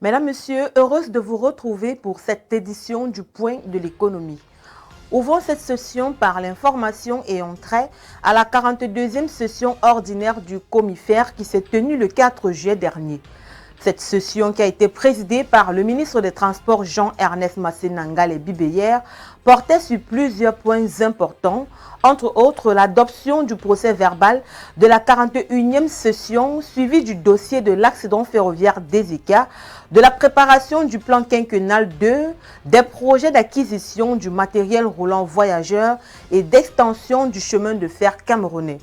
Mesdames, Messieurs, heureuse de vous retrouver pour cette édition du Point de l'économie. Ouvrons cette session par l'information et trait à la 42e session ordinaire du Comifère qui s'est tenue le 4 juillet dernier. Cette session qui a été présidée par le ministre des Transports Jean-Ernest Massénangale Bibéyer portait sur plusieurs points importants, entre autres l'adoption du procès verbal de la 41e session suivie du dossier de l'accident ferroviaire d'Ezeka, de la préparation du plan quinquennal 2, des projets d'acquisition du matériel roulant voyageur et d'extension du chemin de fer camerounais.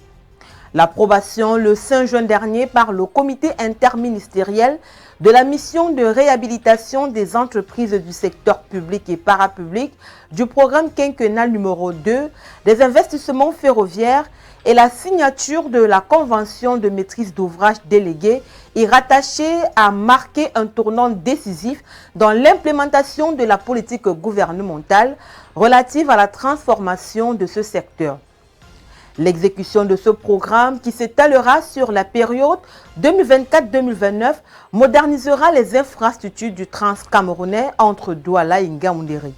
L'approbation le 5 juin dernier par le comité interministériel de la mission de réhabilitation des entreprises du secteur public et parapublic du programme quinquennal numéro 2 des investissements ferroviaires et la signature de la convention de maîtrise d'ouvrage déléguée est rattachée à marquer un tournant décisif dans l'implémentation de la politique gouvernementale relative à la transformation de ce secteur. L'exécution de ce programme, qui s'étalera sur la période 2024-2029, modernisera les infrastructures du Trans-Camerounais entre Douala et Ngaoundéré.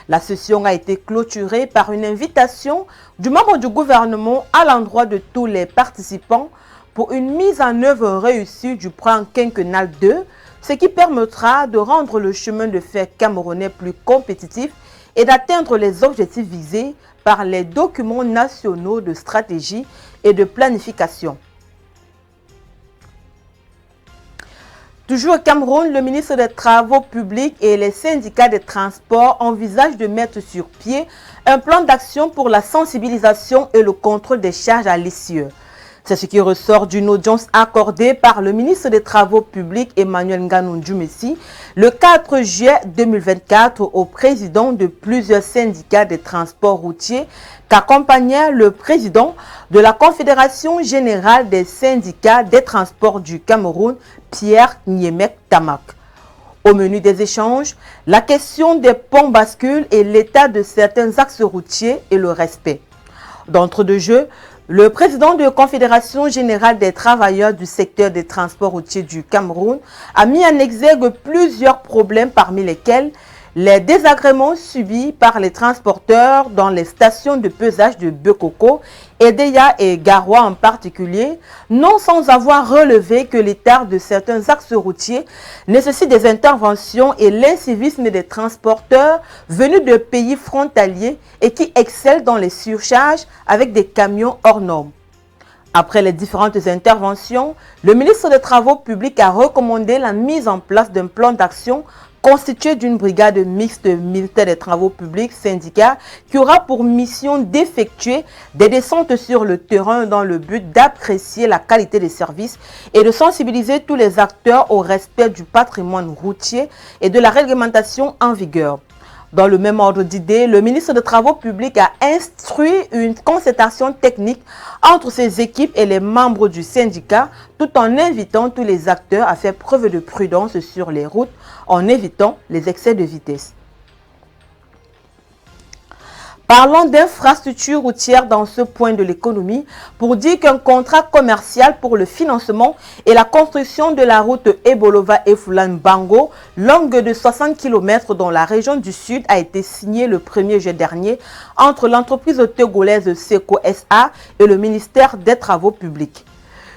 La session a été clôturée par une invitation du membre du gouvernement à l'endroit de tous les participants pour une mise en œuvre réussie du plan quinquennal 2, ce qui permettra de rendre le chemin de fer camerounais plus compétitif et d'atteindre les objectifs visés par les documents nationaux de stratégie et de planification. Toujours au Cameroun, le ministre des Travaux publics et les syndicats des transports envisagent de mettre sur pied un plan d'action pour la sensibilisation et le contrôle des charges à l'essieu. C'est ce qui ressort d'une audience accordée par le ministre des Travaux publics Emmanuel Nganou Messi le 4 juillet 2024 au président de plusieurs syndicats des transports routiers qu'accompagnait le président de la Confédération générale des syndicats des transports du Cameroun, Pierre Niemek Tamak. Au menu des échanges, la question des ponts bascules et l'état de certains axes routiers et le respect. D'entre deux jeux, le président de la Confédération générale des travailleurs du secteur des transports routiers du Cameroun a mis en exergue plusieurs problèmes parmi lesquels les désagréments subis par les transporteurs dans les stations de pesage de Bekoko, Edeya et Garoua en particulier, non sans avoir relevé que l'état de certains axes routiers nécessite des interventions et l'incivisme des transporteurs venus de pays frontaliers et qui excellent dans les surcharges avec des camions hors normes. Après les différentes interventions, le ministre des Travaux publics a recommandé la mise en place d'un plan d'action constitué d'une brigade mixte militaire des travaux publics syndicats qui aura pour mission d'effectuer des descentes sur le terrain dans le but d'apprécier la qualité des services et de sensibiliser tous les acteurs au respect du patrimoine routier et de la réglementation en vigueur. Dans le même ordre d'idées, le ministre des Travaux publics a instruit une concertation technique entre ses équipes et les membres du syndicat, tout en invitant tous les acteurs à faire preuve de prudence sur les routes, en évitant les excès de vitesse. Parlons d'infrastructures routières dans ce point de l'économie pour dire qu'un contrat commercial pour le financement et la construction de la route Ebolova-Efoulan-Bango, longue de 60 km dans la région du Sud, a été signé le 1er juillet dernier entre l'entreprise togolaise Seco SA et le ministère des Travaux publics.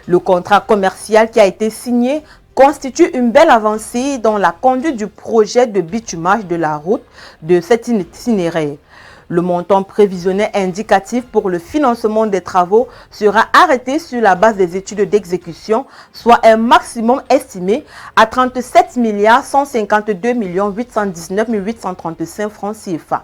Le contrat commercial qui a été signé constitue une belle avancée dans la conduite du projet de bitumage de la route de cet itinéraire. Le montant prévisionnel indicatif pour le financement des travaux sera arrêté sur la base des études d'exécution, soit un maximum estimé à 37 152 819 835 francs CFA.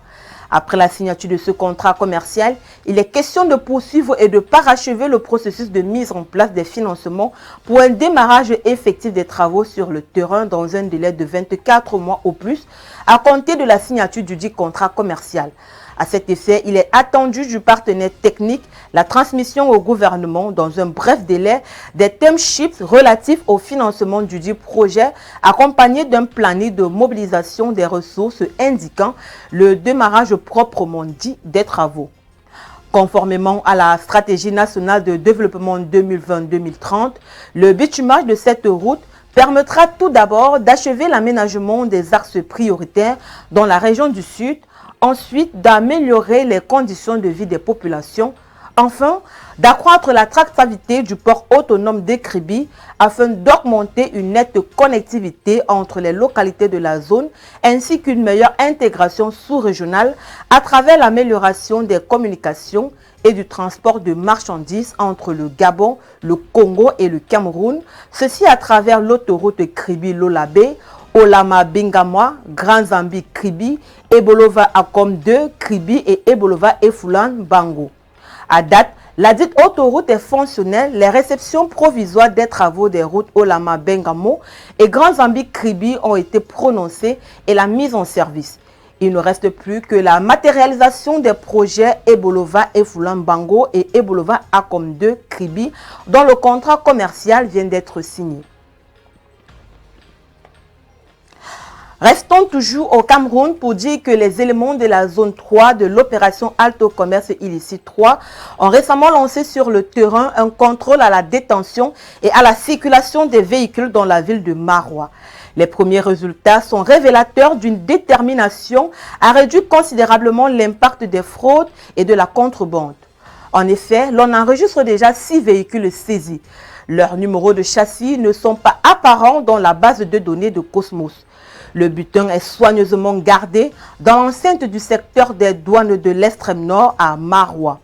Après la signature de ce contrat commercial, il est question de poursuivre et de parachever le processus de mise en place des financements pour un démarrage effectif des travaux sur le terrain dans un délai de 24 mois au plus, à compter de la signature du dit contrat commercial. À cet effet, il est attendu du partenaire technique la transmission au gouvernement dans un bref délai des term sheets relatifs au financement du dit projet accompagné d'un planning de mobilisation des ressources indiquant le démarrage proprement dit des travaux. Conformément à la stratégie nationale de développement 2020-2030, le bitumage de cette route permettra tout d'abord d'achever l'aménagement des axes prioritaires dans la région du Sud, ensuite d'améliorer les conditions de vie des populations, enfin d'accroître l'attractivité du port autonome de Kribi afin d'augmenter une nette connectivité entre les localités de la zone ainsi qu'une meilleure intégration sous-régionale à travers l'amélioration des communications et du transport de marchandises entre le Gabon, le Congo et le Cameroun, ceci à travers l'autoroute Kribi-Lolabé, Olama-Bingamwa, Grand Zambie-Kribi, Ebolova-Akom 2, Kribi et Ebolova-Efoulan-Bango. À date, la dite autoroute est fonctionnelle, les réceptions provisoires des travaux des routes Olama-Bengamo et Grand Zambie-Kribi ont été prononcées et la mise en service. Il ne reste plus que la matérialisation des projets Ebolova Efoulan Bango et Ebolova Akom 2 Kribi dont le contrat commercial vient d'être signé. Restons toujours au Cameroun pour dire que les éléments de la zone 3 de l'opération Alto Commerce Illicite 3 ont récemment lancé sur le terrain un contrôle à la détention et à la circulation des véhicules dans la ville de Maroua. Les premiers résultats sont révélateurs d'une détermination à réduire considérablement l'impact des fraudes et de la contrebande. En effet, l'on enregistre déjà 6 véhicules saisis. Leurs numéros de châssis ne sont pas apparents dans la base de données de Cosmos. Le butin est soigneusement gardé dans l'enceinte du secteur des douanes de l'extrême nord à Maroua.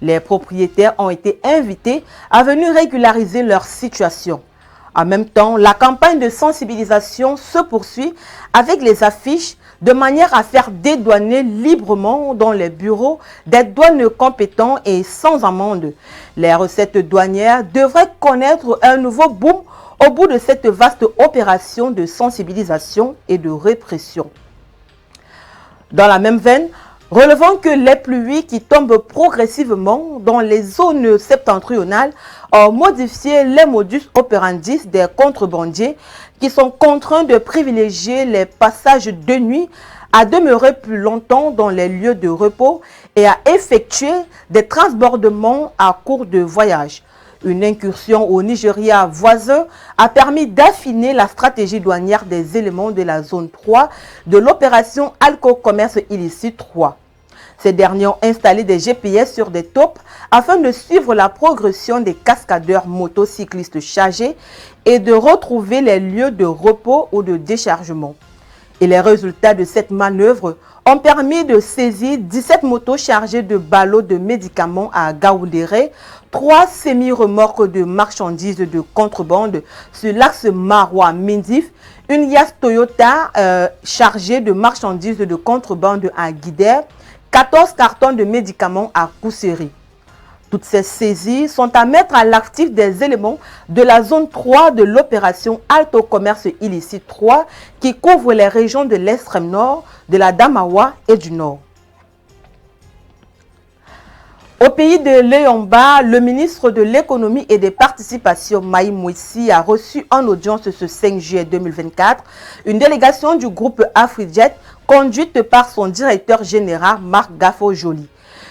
Les propriétaires ont été invités à venir régulariser leur situation. En même temps, la campagne de sensibilisation se poursuit avec les affiches de manière à faire dédouaner librement dans les bureaux des douanes compétents et sans amende. Les recettes douanières devraient connaître un nouveau boom au bout de cette vaste opération de sensibilisation et de répression. Dans la même veine, relevons que les pluies qui tombent progressivement dans les zones septentrionales ont modifié les modus operandi des contrebandiers qui sont contraints de privilégier les passages de nuit à demeurer plus longtemps dans les lieux de repos et à effectuer des transbordements à cours de voyage. Une incursion au Nigeria voisin a permis d'affiner la stratégie douanière des éléments de la zone 3 de l'opération Alco Commerce Illicite 3. Ces derniers ont installé des GPS sur des taupes afin de suivre la progression des cascadeurs motocyclistes chargés et de retrouver les lieux de repos ou de déchargement. Et les résultats de cette manœuvre ont permis de saisir 17 motos chargées de ballots de médicaments à Gaoundéré, 3 semi-remorques de marchandises de contrebande sur l'axe Maroua-Mindif, une Yass Toyota chargée de marchandises de contrebande à Guidère, 14 cartons de médicaments à Kousseri. Toutes ces saisies sont à mettre à l'actif des éléments de la zone 3 de l'opération Alto Commerce Illicite 3 qui couvre les régions de l'extrême nord, de la Damawa et du nord. Au pays de Léomba, le ministre de l'économie et des participations Maï Mouissi a reçu en audience ce 5 juillet 2024 une délégation du groupe Afrijet conduite par son directeur général Marc Gaffo-Joly.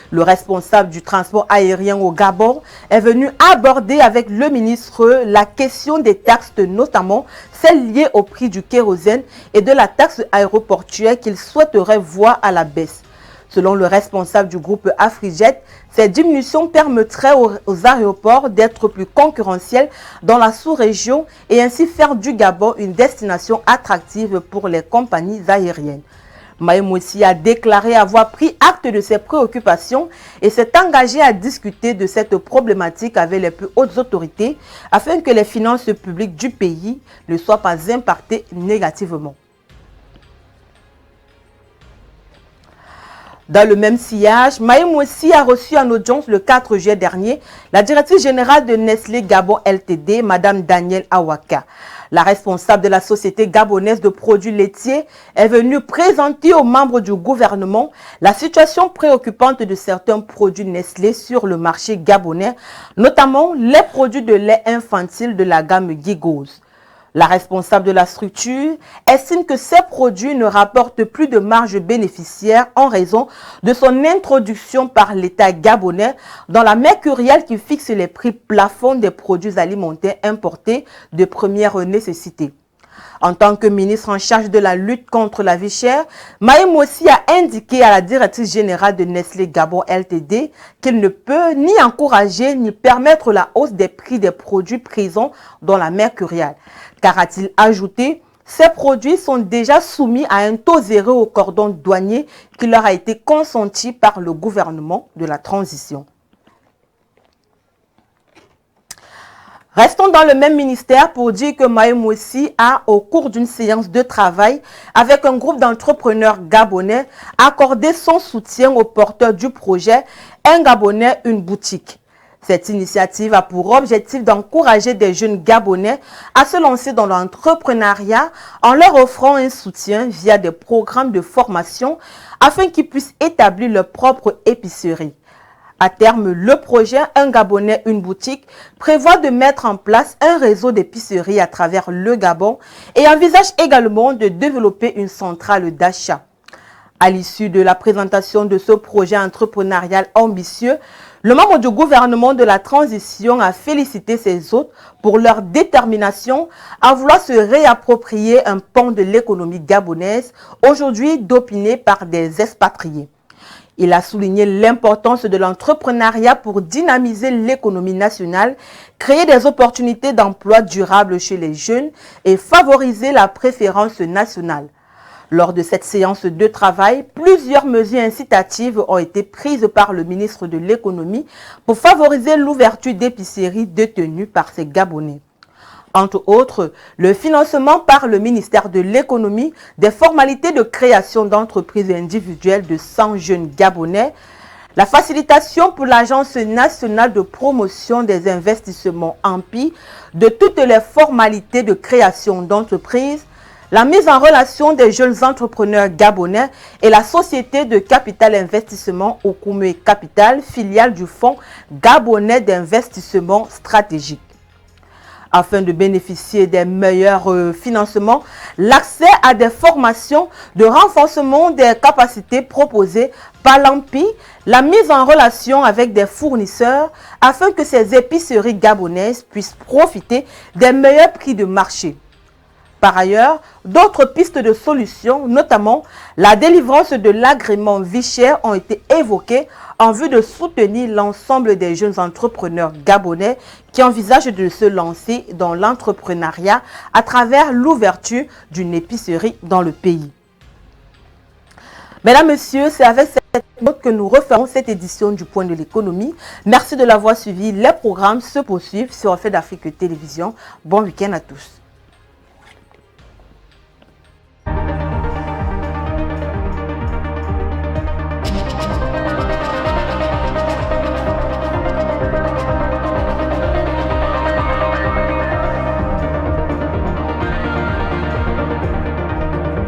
Le responsable du transport aérien au Gabon est venu aborder avec le ministre la question des taxes, notamment celles liées au prix du kérosène et de la taxe aéroportuaire qu'il souhaiterait voir à la baisse. Selon le responsable du groupe Afrijet, ces diminutions permettraient aux aéroports d'être plus concurrentiels dans la sous-région et ainsi faire du Gabon une destination attractive pour les compagnies aériennes. Maï Mouissi a déclaré avoir pris acte de ses préoccupations et s'est engagé à discuter de cette problématique avec les plus hautes autorités afin que les finances publiques du pays ne soient pas impactées négativement. Dans le même sillage, Maï Mouissi a reçu en audience le 4 juillet dernier la directrice générale de Nestlé Gabon Ltd, Mme Danielle Awaka. La responsable de la société gabonaise de produits laitiers est venue présenter aux membres du gouvernement la situation préoccupante de certains produits Nestlé sur le marché gabonais, notamment les produits de lait infantile de la gamme Gigos. La responsable de la structure estime que ces produits ne rapportent plus de marge bénéficiaire en raison de son introduction par l'État gabonais dans la mercuriale qui fixe les prix plafonds des produits alimentaires importés de première nécessité. En tant que ministre en charge de la lutte contre la vie chère, Maïm Mossi a indiqué à la directrice générale de Nestlé Gabon Ltd qu'il ne peut ni encourager ni permettre la hausse des prix des produits présents dans la mercuriale. Car, a-t-il ajouté, ces produits sont déjà soumis à un taux zéro au cordon douanier qui leur a été consenti par le gouvernement de la transition. Restons dans le même ministère pour dire que Maïm Mossi a, au cours d'une séance de travail avec un groupe d'entrepreneurs gabonais, accordé son soutien aux porteurs du projet « Un Gabonais, une boutique ». Cette initiative a pour objectif d'encourager des jeunes Gabonais à se lancer dans l'entrepreneuriat en leur offrant un soutien via des programmes de formation afin qu'ils puissent établir leur propre épicerie. À terme, le projet « Un Gabonais, une boutique » prévoit de mettre en place un réseau d'épiceries à travers le Gabon et envisage également de développer une centrale d'achat. À l'issue de la présentation de ce projet entrepreneurial ambitieux, le membre du gouvernement de la transition a félicité ses hôtes pour leur détermination à vouloir se réapproprier un pan de l'économie gabonaise, aujourd'hui dominé par des expatriés. Il a souligné l'importance de l'entrepreneuriat pour dynamiser l'économie nationale, créer des opportunités d'emploi durables chez les jeunes et favoriser la préférence nationale. Lors de cette séance de travail, plusieurs mesures incitatives ont été prises par le ministre de l'Économie pour favoriser l'ouverture d'épiceries détenues par ces Gabonais. Entre autres, le financement par le ministère de l'Économie des formalités de création d'entreprises individuelles de 100 jeunes Gabonais, la facilitation pour l'Agence nationale de promotion des investissements ANPI de toutes les formalités de création d'entreprises, la mise en relation des jeunes entrepreneurs gabonais et la société de capital investissement Okume Capital, filiale du Fonds gabonais d'investissement stratégique. Afin de bénéficier des meilleurs financements, l'accès à des formations de renforcement des capacités proposées par l'ANPI, la mise en relation avec des fournisseurs afin que ces épiceries gabonaises puissent profiter des meilleurs prix de marché. Par ailleurs, d'autres pistes de solutions, notamment la délivrance de l'agrément vie chère, ont été évoquées en vue de soutenir l'ensemble des jeunes entrepreneurs gabonais qui envisagent de se lancer dans l'entrepreneuriat à travers l'ouverture d'une épicerie dans le pays. Mesdames, Messieurs, c'est avec cette note que nous refermons cette édition du Point de l'économie. Merci de l'avoir suivi. Les programmes se poursuivent sur Fait d'Afrique Télévision. Bon week-end à tous.